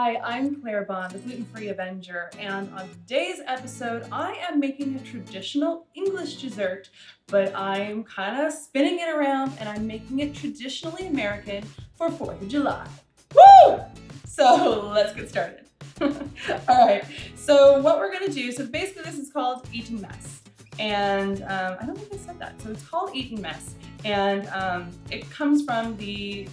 Hi, I'm Claire Bahn, the Gluten-Free Avenger, and on today's episode, I am making a traditional English dessert, but I'm kind of spinning it around and I'm making it traditionally American for 4th of July. Woo! So let's get started. All right, so what we're gonna do, so basically this is called Eton Mess. And I don't think I said that, so it's called Eton Mess. And it comes from the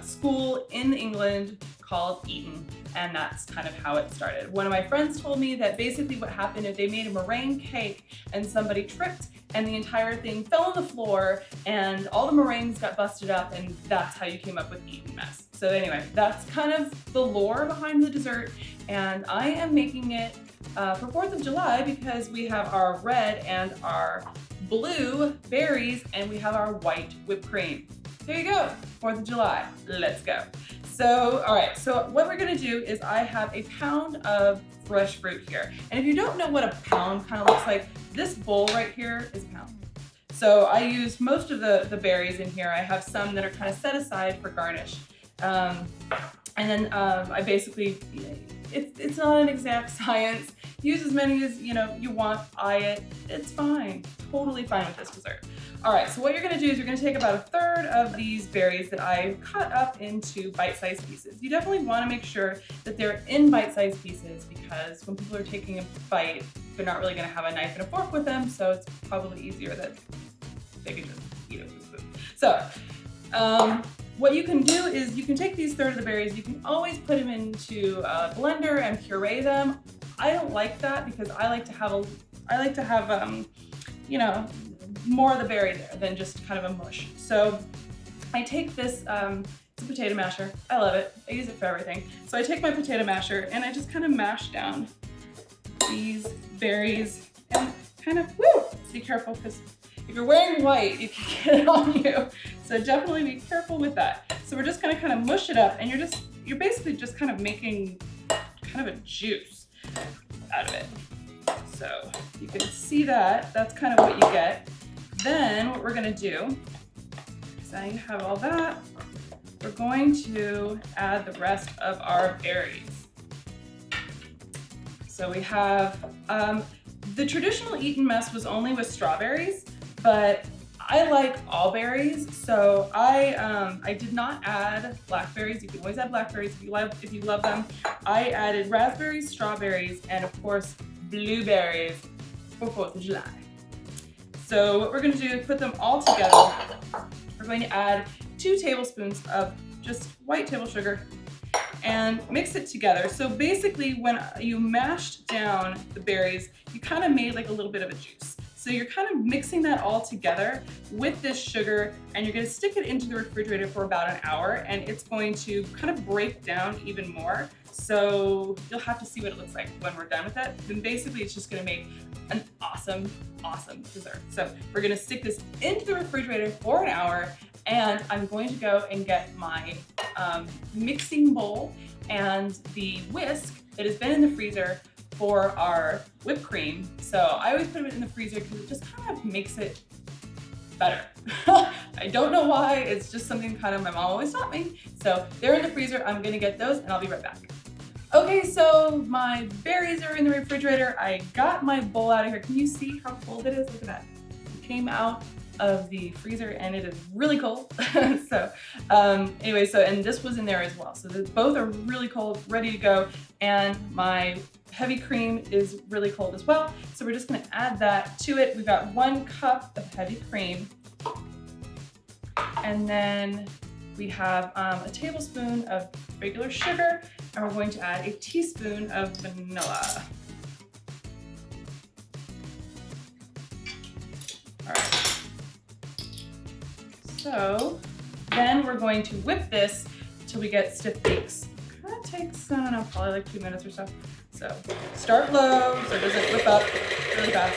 school in England called Eton, and that's kind of how it started. One of my friends told me that basically what happened is they made a meringue cake and somebody tripped and the entire thing fell on the floor and all the meringues got busted up, and that's how you came up with Eton Mess. So anyway, that's kind of the lore behind the dessert, and I am making it for 4th of July because we have our red and our blue berries and we have our white whipped cream. There you go, 4th of July, let's go. So, all right, so what we're gonna do is I have a pound of fresh fruit here. And if you don't know what a pound kind of looks like, this bowl right here is a pound. So I used most of the berries in here. I have some that are kind of set aside for garnish. And then I basically, it's not an exact science. Use as many as you want, eye it, it's fine. Totally fine with this dessert. All right, so what you're gonna do is you're gonna take about 1/3 of these berries that I cut up into bite-sized pieces. You definitely wanna make sure that they're in bite-sized pieces because when people are taking a bite, they're not really gonna have a knife and a fork with them, so it's probably easier that they can just eat it with a spoon. So, what you can do is you can take these 1/3 of the berries, you can always put them into a blender and puree them. I don't like that because I like to have more of the berry there than just kind of a mush. So I take this, it's a potato masher. I love it. I use it for everything. So I take my potato masher and I just kind of mash down these berries and kind of, be careful because if you're wearing white, you can get it on you. So definitely be careful with that. So we're just gonna kind of mush it up and you're basically just kind of making kind of a juice out of it. So you can see that, that's kind of what you get. Then what we're gonna do, is now you have all that, we're going to add the rest of our berries. So we have, the traditional Eton Mess was only with strawberries, but I like all berries, so I did not add blackberries. You can always add blackberries if you love them. I added raspberries, strawberries, and of course, blueberries for 4th of July. So what we're gonna do is put them all together. We're going to add 2 tablespoons of just white table sugar and mix it together. So basically when you mashed down the berries, you kind of made like a little bit of a juice. So you're kind of mixing that all together with this sugar and you're gonna stick it into the refrigerator for about an hour and it's going to kind of break down even more. So you'll have to see what it looks like when we're done with it. Then basically it's just gonna make an awesome, awesome dessert. So we're gonna stick this into the refrigerator for an hour and I'm going to go and get my mixing bowl and the whisk that has been in the freezer for our whipped cream. So I always put it in the freezer because it just kind of makes it better. I don't know why, it's just something kind of my mom always taught me. So they're in the freezer, I'm gonna get those and I'll be right back. Okay, so my berries are in the refrigerator. I got my bowl out of here. Can you see how cold it is? Look at that. It came out of the freezer and it is really cold. So anyway, and this was in there as well. So both are really cold, ready to go. And my heavy cream is really cold as well. So we're just gonna add that to it. We've got 1 cup of heavy cream. And then we have a tablespoon of regular sugar, and we're going to add a teaspoon of vanilla. All right. So then we're going to whip this till we get stiff peaks. Kind of takes, I don't know, probably like 2 minutes or so. So start low so it doesn't whip up really fast.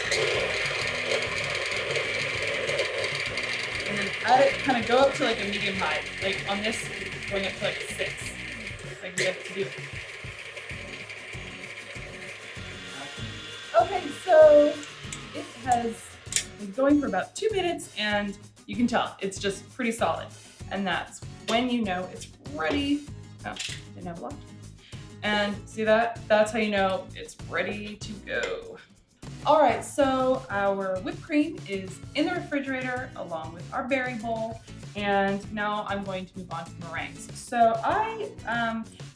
And then add it, kind of go up to like a medium high. Like on this, going up to like 6. Like we have to do. Okay, so it has been going for about 2 minutes and you can tell it's just pretty solid. And that's when you know it's ready. Oh, didn't have a lot. And see that? That's how you know it's ready to go. All right, so our whipped cream is in the refrigerator along with our berry bowl. And now I'm going to move on to meringues. So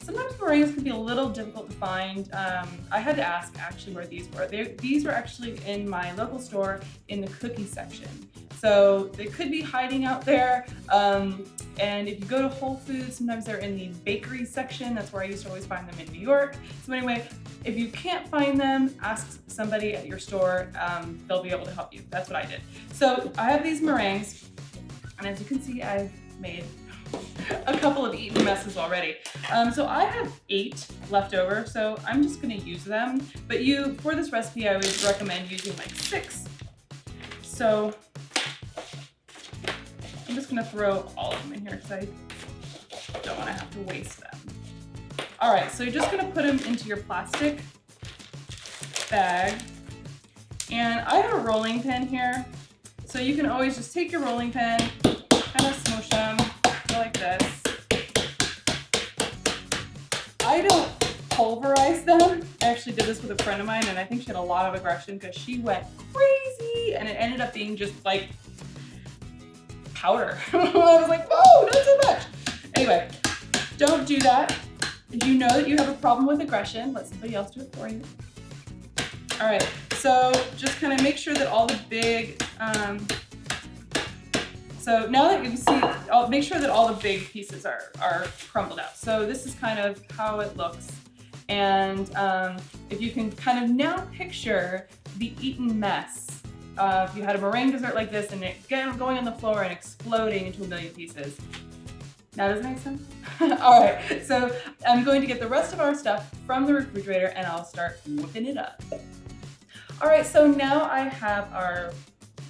sometimes meringues can be a little difficult to find. I had to ask actually where these were. These were actually in my local store in the cookie section. So they could be hiding out there. And if you go to Whole Foods, sometimes they're in the bakery section. That's where I used to always find them in New York. So anyway, if you can't find them, ask somebody at your store. They'll be able to help you. That's what I did. So I have these meringues. And as you can see, I've made a couple of Eton messes already. So I have 8 left over, so I'm just gonna use them. But for this recipe, I would recommend using like 6. So I'm just gonna throw all of them in here because I don't wanna have to waste them. All right, so you're just gonna put them into your plastic bag. And I have a rolling pin here. So you can always just take your rolling pin, kind of smoosh them, go like this. I don't pulverize them. I actually did this with a friend of mine and I think she had a lot of aggression because she went crazy and it ended up being just like powder. I was like, whoa, not so much. Anyway, don't do that. If you know that you have a problem with aggression, let somebody else do it for you. All right, so just kind of make sure that all the big, so now that you can see, make sure that all the big pieces are crumbled out. So this is kind of how it looks. And if you can kind of now picture the Eton mess, if you had a meringue dessert like this and it going on the floor and exploding into a million pieces. Now does it make sense? All right, so I'm going to get the rest of our stuff from the refrigerator and I'll start whipping it up. All right, so now I have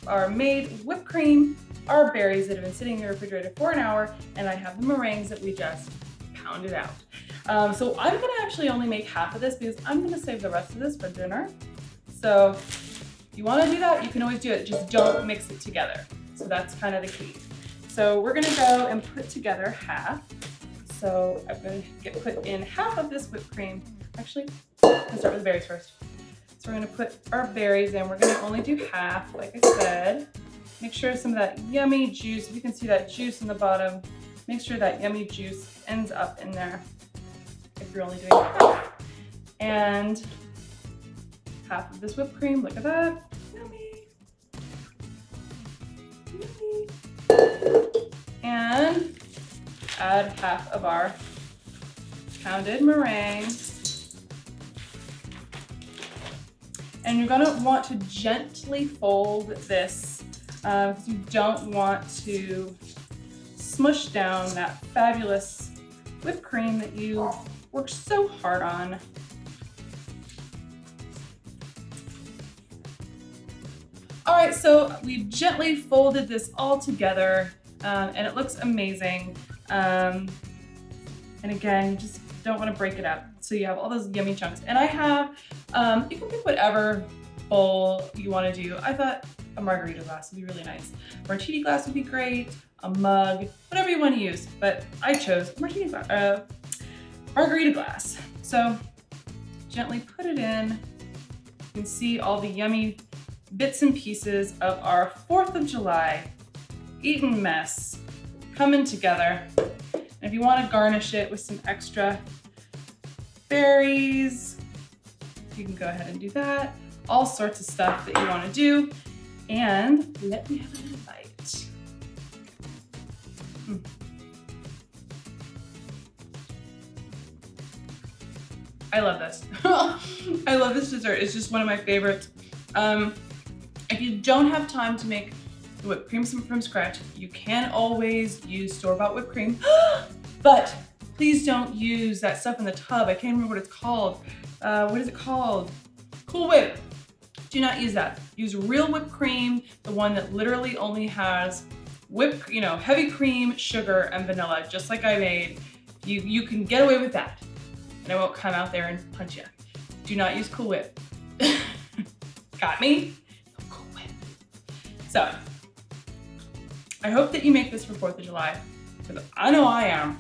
our made whipped cream, our berries that have been sitting in the refrigerator for an hour, and I have the meringues that we just pounded out. So I'm gonna actually only make half of this because I'm gonna save the rest of this for dinner. So if you wanna do that, you can always do it, just don't mix it together. So that's kind of the key. So we're gonna go and put together half. So I'm gonna put in half of this whipped cream. Actually, let's start with the berries first. So we're gonna put our berries in. We're gonna only do half, like I said. Make sure some of that yummy juice, if you can see that juice in the bottom, make sure that yummy juice ends up in there if you're only doing half. And half of this whipped cream, look at that. Yummy. Yummy. And add half of our pounded meringue. And you're gonna want to gently fold this because you don't want to smush down that fabulous whipped cream that you worked so hard on. All right, so we've gently folded this all together and it looks amazing. And again, you just don't want to break it up. So you have all those yummy chunks. And I have, you can pick whatever bowl you want to do. I thought a margarita glass would be really nice. Martini glass would be great, a mug, whatever you want to use. But I chose margarita glass. So gently put it in. You can see all the yummy bits and pieces of our 4th of July Eton mess coming together. And if you want to garnish it with some extra berries, you can go ahead and do that. All sorts of stuff that you want to do. And let me have a little bite. I love this. I love this dessert. It's just one of my favorites. If you don't have time to make the whipped cream from scratch, you can always use store-bought whipped cream. But please don't use that stuff in the tub. I can't remember what it's called. What is it called? Cool Whip. Do not use that. Use real whipped cream, the one that literally only has heavy cream, sugar, and vanilla, just like I made. You can get away with that, and I won't come out there and punch you. Do not use Cool Whip. Got me? Cool Whip. So, I hope that you make this for 4th of July, because I know I am.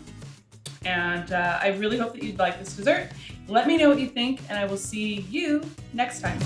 And I really hope that you'd like this dessert. Let me know what you think, and I will see you next time.